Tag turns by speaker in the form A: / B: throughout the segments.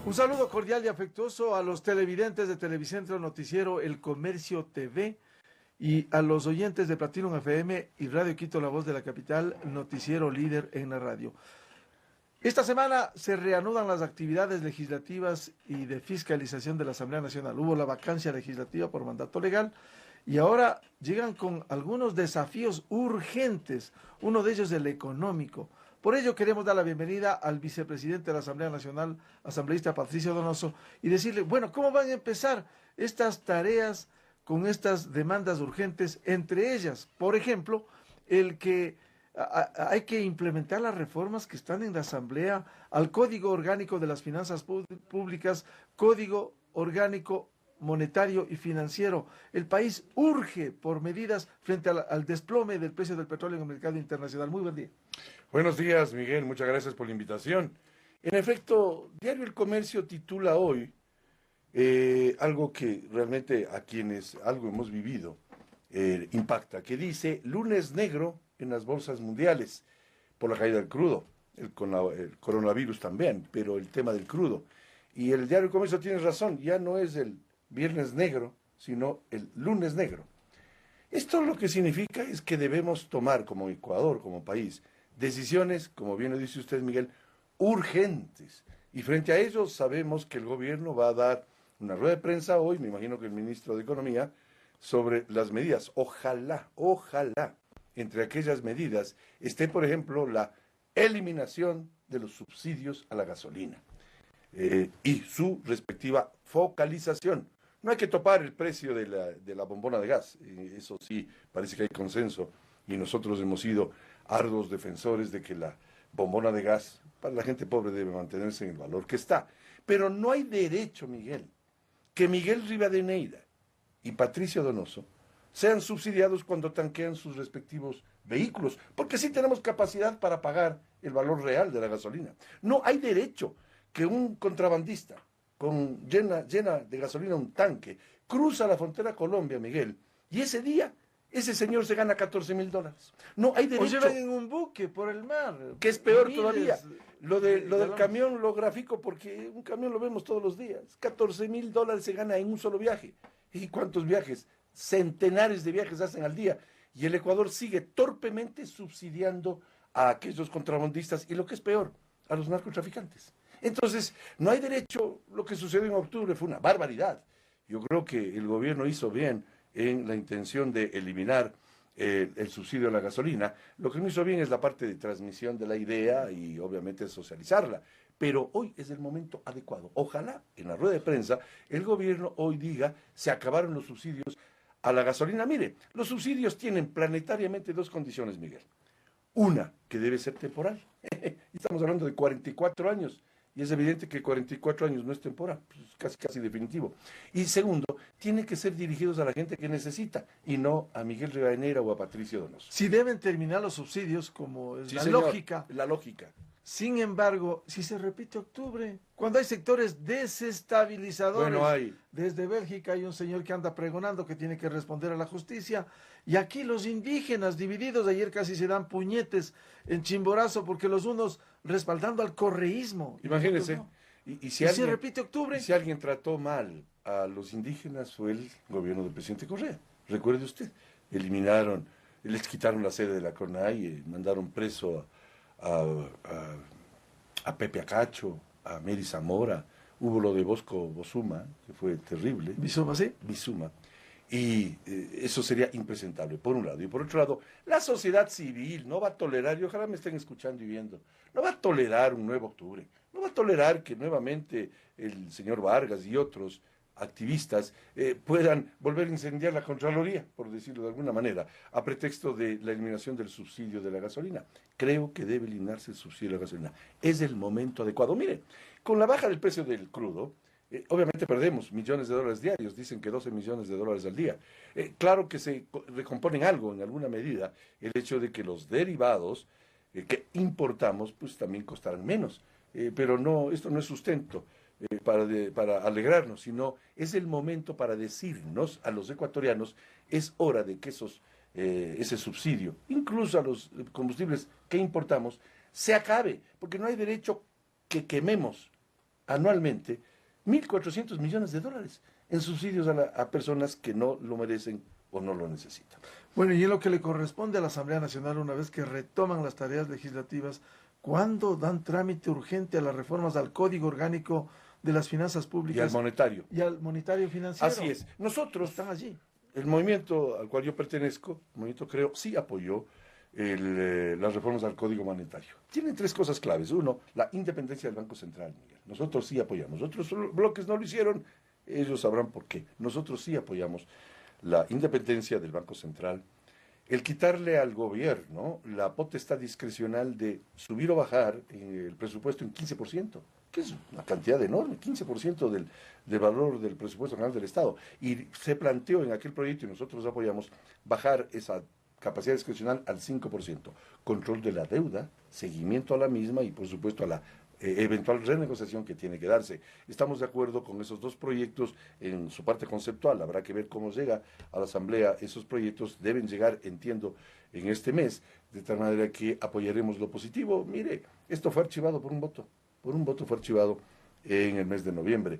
A: Un saludo cordial y afectuoso a los televidentes de Televicentro Noticiero El Comercio TV y a los oyentes de Platinum FM y Radio Quito, la voz de la capital, noticiero líder en la radio. Esta semana se reanudan las actividades legislativas y de fiscalización de la Asamblea Nacional. Hubo la vacancia legislativa por mandato legal y ahora llegan con algunos desafíos urgentes, uno de ellos el económico. Por ello queremos dar la bienvenida al vicepresidente de la Asamblea Nacional, asambleísta Patricio Donoso, y decirle, bueno, ¿cómo van a empezar estas tareas con estas demandas urgentes? Entre ellas, por ejemplo, el que hay que implementar las reformas que están en la Asamblea al Código Orgánico de las Finanzas Públicas, Código Orgánico Monetario y Financiero. El país urge por medidas frente al desplome del precio del petróleo en el mercado internacional. Muy buen día.
B: Buenos días, Miguel. Muchas gracias por la invitación. En efecto, Diario El Comercio titula hoy algo que realmente a quienes algo hemos vivido impacta, que dice lunes negro en las bolsas mundiales por la caída del crudo, el coronavirus también, pero el tema del crudo. Y el Diario El Comercio tiene razón, ya no es el viernes negro, sino el lunes negro. Esto lo que significa es que debemos tomar como Ecuador, como país, decisiones, como bien lo dice usted, Miguel, urgentes. Y frente a ello sabemos que el gobierno va a dar una rueda de prensa hoy, me imagino que el ministro de Economía, sobre las medidas. Ojalá, entre aquellas medidas esté, por ejemplo, la eliminación de los subsidios a la gasolina y su respectiva focalización. No hay que topar el precio de la bombona de gas, eso sí, parece que hay consenso, y nosotros hemos sido arduos defensores de que la bombona de gas para la gente pobre debe mantenerse en el valor que está. Pero no hay derecho, Miguel, que Miguel Rivadeneira y Patricio Donoso sean subsidiados cuando tanquean sus respectivos vehículos, porque sí tenemos capacidad para pagar el valor real de la gasolina. No hay derecho que un contrabandista llena de gasolina un tanque cruza la frontera Colombia, Miguel, y ese día ese señor se gana $14,000. No hay derecho.
A: O llevan en un buque por el mar.
B: Que es peor todavía. Lo del camión lo grafico porque un camión lo vemos todos los días. $14,000 se gana en un solo viaje. ¿Y cuántos viajes? Centenares de viajes hacen al día. Y el Ecuador sigue torpemente subsidiando a aquellos contrabandistas y lo que es peor, a los narcotraficantes. Entonces, no hay derecho. Lo que sucedió en octubre fue una barbaridad. Yo creo que el gobierno hizo bien en la intención de eliminar el subsidio a la gasolina. Lo que no hizo bien es la parte de transmisión de la idea y obviamente socializarla. Pero hoy es el momento adecuado. Ojalá en la rueda de prensa el gobierno hoy diga se acabaron los subsidios a la gasolina. Mire, los subsidios tienen planetariamente dos condiciones, Miguel. Una, que debe ser temporal. Estamos hablando de 44 años. Y es evidente que 44 años no es temporal, pues casi definitivo. Y segundo, tiene que ser dirigidos a la gente que necesita, y no a Miguel Rivadeneira o a Patricio Donoso.
A: Si deben terminar los subsidios, como es
B: Sí,
A: la
B: señor,
A: lógica.
B: La lógica.
A: Sin embargo, si se repite octubre, cuando hay sectores desestabilizadores,
B: Bueno,
A: desde Bélgica hay un señor que anda pregonando que tiene que responder a la justicia, y aquí los indígenas divididos, ayer casi se dan puñetes en Chimborazo porque los unos respaldando al correísmo.
B: Imagínese,
A: No.
B: y
A: Si se repite octubre.
B: Y si alguien trató mal a los indígenas fue el gobierno del presidente Correa. Recuerde usted, les quitaron la sede de la CONAIE, mandaron preso a Pepe Acacho, a Mary Zamora, hubo lo de Bosco Bosuma, que fue terrible.
A: Bizuma, ¿sí?
B: Bizuma. Y eso sería impresentable, por un lado. Y por otro lado, la sociedad civil no va a tolerar, y ojalá me estén escuchando y viendo, no va a tolerar un nuevo octubre. No va a tolerar que nuevamente el señor Vargas y otros activistas puedan volver a incendiar la Contraloría, por decirlo de alguna manera, a pretexto de la eliminación del subsidio de la gasolina. Creo que debe eliminarse el subsidio de la gasolina. Es el momento adecuado. Mire, con la baja del precio del crudo, obviamente perdemos millones de dólares diarios, dicen que 12 millones de dólares al día. Claro que se recomponen algo, en alguna medida, el hecho de que los derivados que importamos, pues también costarán menos. Pero no, esto no es sustento para alegrarnos, sino es el momento para decirnos a los ecuatorianos, es hora de que ese subsidio, incluso a los combustibles que importamos, se acabe, porque no hay derecho que quememos anualmente 1.400 millones de dólares en subsidios a personas que no lo merecen o no lo necesitan.
A: Bueno, y en lo que le corresponde a la Asamblea Nacional, una vez que retoman las tareas legislativas, ¿cuándo dan trámite urgente a las reformas al Código Orgánico de las Finanzas
B: Y al
A: Públicas
B: monetario.
A: y al monetario financiero?
B: Así es. Nosotros,
A: Están allí.
B: el movimiento al cual yo pertenezco, el movimiento Creo, sí apoyó las reformas al Código Monetario. Tienen tres cosas claves. Uno, la independencia del Banco Central, Miguel. Nosotros sí apoyamos. Otros bloques no lo hicieron, ellos sabrán por qué. Nosotros sí apoyamos la independencia del Banco Central, el quitarle al gobierno la potestad discrecional de subir o bajar el presupuesto en 15%, que es una cantidad enorme, 15% del valor del presupuesto general del Estado. Y se planteó en aquel proyecto, y nosotros apoyamos, bajar esa capacidad discrecional al 5%. Control de la deuda, seguimiento a la misma y, por supuesto, a la eventual renegociación que tiene que darse. Estamos de acuerdo con esos dos proyectos en su parte conceptual. Habrá que ver cómo llega a la Asamblea. Esos proyectos deben llegar, entiendo, en este mes, de tal manera que apoyaremos lo positivo. Mire, esto fue archivado por un voto. Por un voto fue archivado en el mes de noviembre.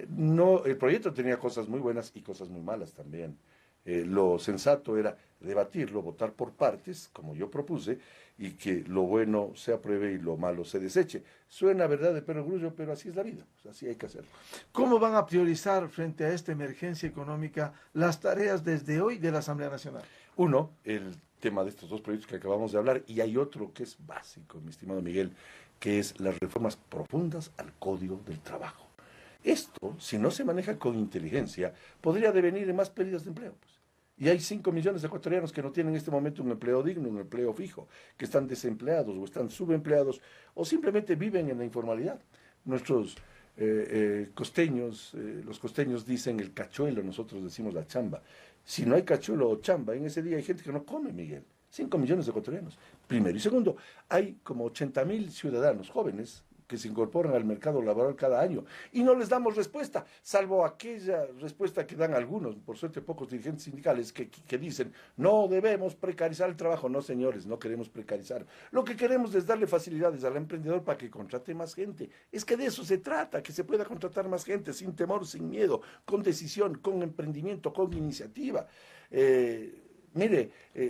B: No, el proyecto tenía cosas muy buenas y cosas muy malas también. Lo sensato era debatirlo, votar por partes, como yo propuse, y que lo bueno se apruebe y lo malo se deseche. Suena verdad de perogrullo, pero así es la vida, o sea, así hay que hacerlo.
A: ¿Cómo van a priorizar frente a esta emergencia económica las tareas desde hoy de la Asamblea Nacional?
B: Uno, el tema de estos dos proyectos que acabamos de hablar, y hay otro que es básico, mi estimado Miguel, que es las reformas profundas al Código del Trabajo. Esto, si no se maneja con inteligencia, podría devenir en más pérdidas de empleo, pues. Y hay 5 millones de ecuatorianos que no tienen en este momento un empleo digno, un empleo fijo, que están desempleados o están subempleados o simplemente viven en la informalidad. Nuestros costeños, los costeños dicen el cachuelo, nosotros decimos la chamba. Si no hay cachuelo o chamba, en ese día hay gente que no come, Miguel. 5 millones de ecuatorianos, primero. Y segundo, hay como 80.000 ciudadanos jóvenes que se incorporan al mercado laboral cada año y no les damos respuesta, salvo aquella respuesta que dan algunos, por suerte pocos dirigentes sindicales, que dicen, no debemos precarizar el trabajo. No, señores, no queremos precarizar. Lo que queremos es darle facilidades al emprendedor para que contrate más gente. Es que de eso se trata, que se pueda contratar más gente sin temor, sin miedo, con decisión, con emprendimiento, con iniciativa.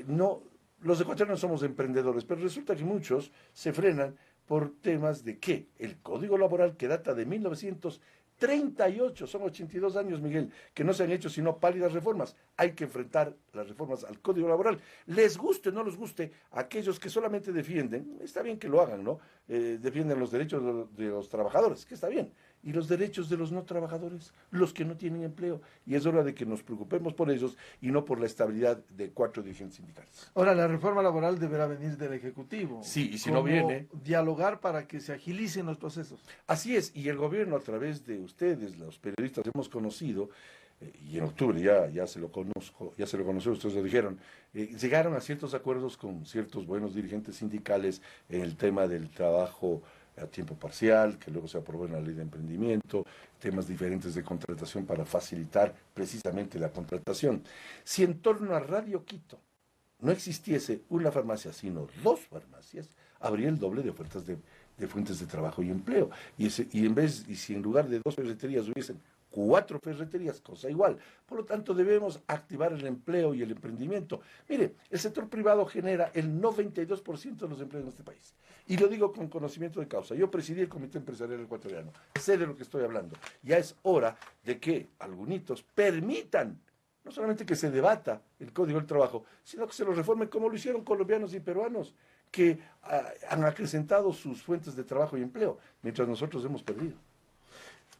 B: No, los ecuatorianos somos emprendedores, pero resulta que muchos se frenan por temas de que el Código Laboral, que data de 1938, son 82 años, Miguel, que no se han hecho sino pálidas reformas. Hay que enfrentar las reformas al Código Laboral. Les guste o no les guste, a aquellos que solamente defienden, está bien que lo hagan, ¿no? Defienden los derechos de los trabajadores, que está bien. Y los derechos de los no trabajadores, los que no tienen empleo. Y es hora de que nos preocupemos por ellos y no por la estabilidad de 4 dirigentes sindicales.
A: Ahora, la reforma laboral deberá venir del Ejecutivo.
B: Sí, y si no viene,
A: dialogar para que se agilicen los procesos.
B: Así es, y el gobierno a través de ustedes, los periodistas, hemos conocido, y en octubre ya se lo conoció, ustedes lo dijeron, llegaron a ciertos acuerdos con ciertos buenos dirigentes sindicales en el tema del trabajo a tiempo parcial, que luego se aprobó en la ley de emprendimiento, temas diferentes de contratación para facilitar precisamente la contratación. Si en torno a Radio Quito no existiese una farmacia, sino 2 farmacias, habría el doble de ofertas de fuentes de trabajo y empleo. Y si en lugar de 2 ferreterías hubiesen 4 ferreterías, cosa igual. Por lo tanto, debemos activar el empleo y el emprendimiento. Mire, el sector privado genera el 92% de los empleos en este país. Y lo digo con conocimiento de causa. Yo presidí el Comité Empresarial Ecuatoriano. Sé de lo que estoy hablando. Ya es hora de que algunos permitan no solamente que se debata el Código del Trabajo, sino que se lo reforme como lo hicieron colombianos y peruanos, que han acrecentado sus fuentes de trabajo y empleo, mientras nosotros hemos perdido.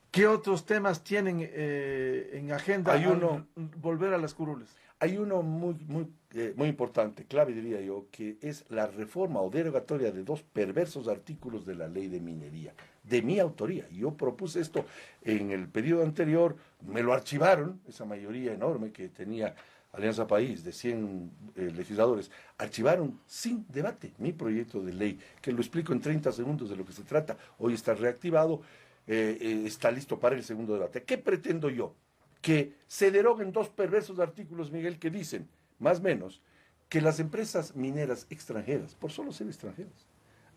A: ¿Qué otros temas tienen en agenda al volver a las curules?
B: Hay uno muy importante, clave diría yo, que es la reforma o derogatoria de 2 perversos artículos de la ley de minería, de mi autoría. Yo propuse esto en el periodo anterior, me lo archivaron, esa mayoría enorme que tenía Alianza País, de 100 legisladores, archivaron sin debate mi proyecto de ley, que lo explico en 30 segundos de lo que se trata. Hoy está reactivado, está listo para el segundo debate. ¿Qué pretendo yo? Que se deroguen 2 perversos artículos, Miguel, que dicen, más o menos, que las empresas mineras extranjeras, por solo ser extranjeras,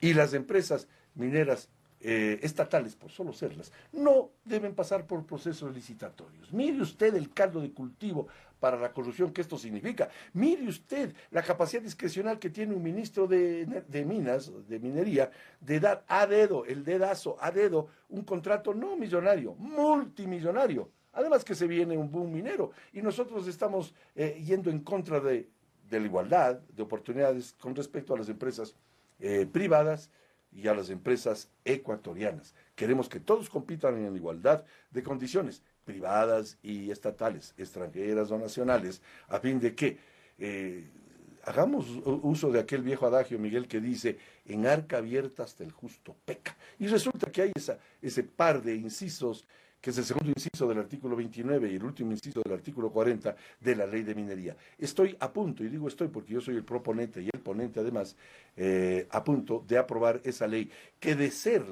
B: y las empresas mineras estatales, por solo serlas, no deben pasar por procesos licitatorios. Mire usted el caldo de cultivo para la corrupción que esto significa. Mire usted la capacidad discrecional que tiene un ministro de Minas, de Minería, de dar a dedo, el dedazo a dedo, un contrato no millonario, multimillonario. Además que se viene un boom minero y nosotros estamos yendo en contra de la igualdad de oportunidades con respecto a las empresas privadas y a las empresas ecuatorianas. Queremos que todos compitan en igualdad de condiciones, privadas y estatales, extranjeras o nacionales, a fin de que hagamos uso de aquel viejo adagio, Miguel, que dice, en arca abierta hasta el justo peca. Y resulta que hay ese par de incisos, que es el segundo inciso del artículo 29 y el último inciso del artículo 40 de la ley de minería. Estoy a punto, y digo estoy porque yo soy el proponente y el ponente además, a punto de aprobar esa ley, que de ser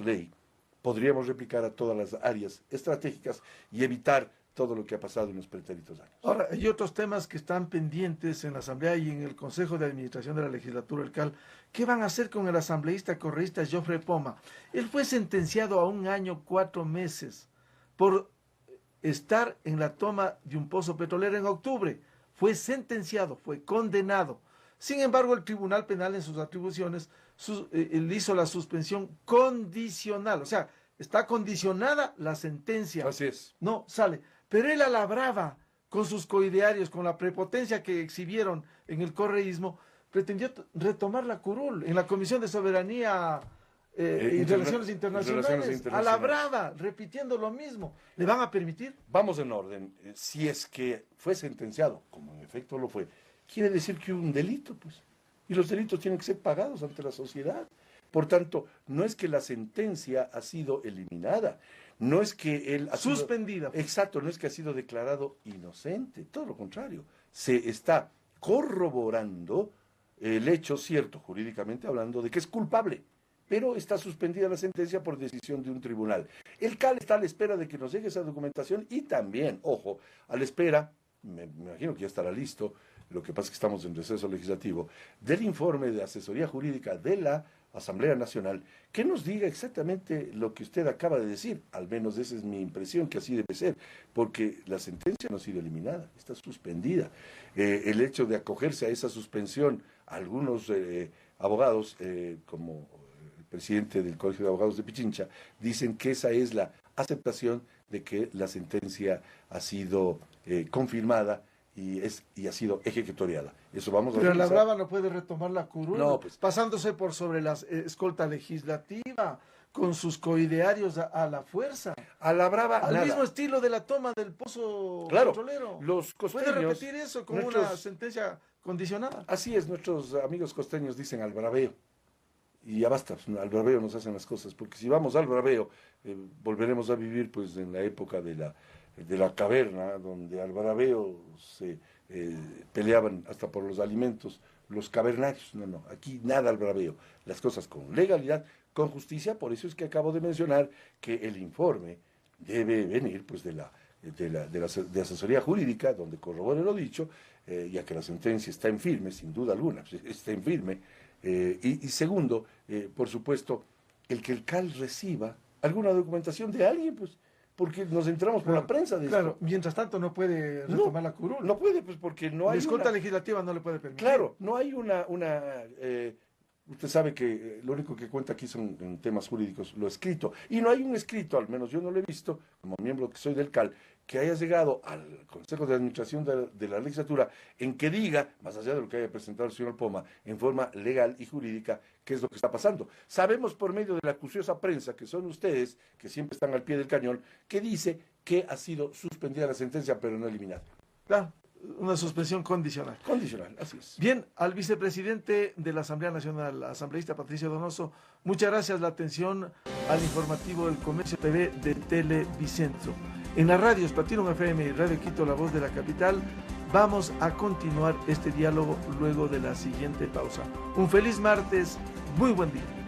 B: ley, podríamos replicar a todas las áreas estratégicas y evitar todo lo que ha pasado en los pretéritos años.
A: Ahora, hay otros temas que están pendientes en la Asamblea y en el Consejo de Administración de la Legislatura del CAL. ¿Qué van a hacer con el asambleísta correísta Jofre Poma? Él fue sentenciado a 1 año 4 meses por estar en la toma de un pozo petrolero en octubre. Fue sentenciado, fue condenado. Sin embargo, el Tribunal Penal en sus atribuciones él hizo la suspensión condicional. O sea, está condicionada la sentencia.
B: Así es.
A: No sale. Pero él a la brava, con sus coidearios, con la prepotencia que exhibieron en el correísmo, pretendió retomar la curul en la Comisión de Soberanía y Relaciones Internacionales. A la brava, repitiendo lo mismo. ¿Le van a permitir?
B: Vamos en orden. Si es que fue sentenciado, como en efecto lo fue, quiere decir que hubo un delito, pues. Y los delitos tienen que ser pagados ante la sociedad. Por tanto, no es que la sentencia ha sido eliminada, no es que él ha sido
A: suspendida.
B: Exacto, no es que ha sido declarado inocente, todo lo contrario. Se está corroborando el hecho cierto, jurídicamente hablando, de que es culpable, pero está suspendida la sentencia por decisión de un tribunal. El CAL está a la espera de que nos llegue esa documentación y también, ojo, a la espera, me imagino que ya estará listo, lo que pasa es que estamos en receso legislativo, del informe de asesoría jurídica de la Asamblea Nacional, que nos diga exactamente lo que usted acaba de decir, al menos esa es mi impresión, que así debe ser, porque la sentencia no ha sido eliminada, está suspendida. El hecho de acogerse a esa suspensión, algunos abogados, como el presidente del Colegio de Abogados de Pichincha, dicen que esa es la aceptación de que la sentencia ha sido confirmada y ha sido ejecutoriada. Eso vamos a
A: Pero
B: revisar.
A: la brava no puede retomar la curul,
B: no, pues,
A: pasándose por sobre la escolta legislativa, con sus coidearios a la fuerza.
B: A la brava,
A: al
B: nada.
A: mismo estilo de la toma del pozo
B: Claro,
A: petrolero.
B: Los costeños,
A: ¿Puede repetir eso con una sentencia condicionada?
B: Así es, nuestros amigos costeños dicen al braveo. Y ya basta, al braveo nos hacen las cosas, porque si vamos al braveo, volveremos a vivir pues en la época de la caverna, donde al braveo se peleaban hasta por los alimentos, los cavernarios. No, aquí nada al braveo, las cosas con legalidad, con justicia. Por eso es que acabo de mencionar que el informe debe venir pues de asesoría jurídica, donde corrobore lo dicho, ya que la sentencia está en firme, sin duda alguna, está en firme. Y segundo, por supuesto, el que el CAL reciba alguna documentación de alguien, pues, porque nos enteramos por la prensa de
A: Claro,
B: esto.
A: mientras tanto no puede retomar la curul.
B: No puede, pues, porque no hay
A: la escolta legislativa no le puede permitir.
B: Claro, no hay usted sabe que lo único que cuenta aquí son en temas jurídicos lo escrito, y no hay un escrito, al menos yo no lo he visto, como miembro que soy del CAL, que haya llegado al Consejo de Administración de la Legislatura en que diga, más allá de lo que haya presentado el señor Poma, en forma legal y jurídica, qué es lo que está pasando. Sabemos por medio de la acuciosa prensa, que son ustedes, que siempre están al pie del cañón, que dice que ha sido suspendida la sentencia, pero no eliminada.
A: Claro, una suspensión condicional.
B: Condicional, así es.
A: Bien, al vicepresidente de la Asamblea Nacional, asambleísta Patricio Donoso, muchas gracias la atención al informativo del Comercio TV de Televicentro. En las radios Platinum FM y Radio Quito, La Voz de la Capital, vamos a continuar este diálogo luego de la siguiente pausa. Un feliz martes, muy buen día.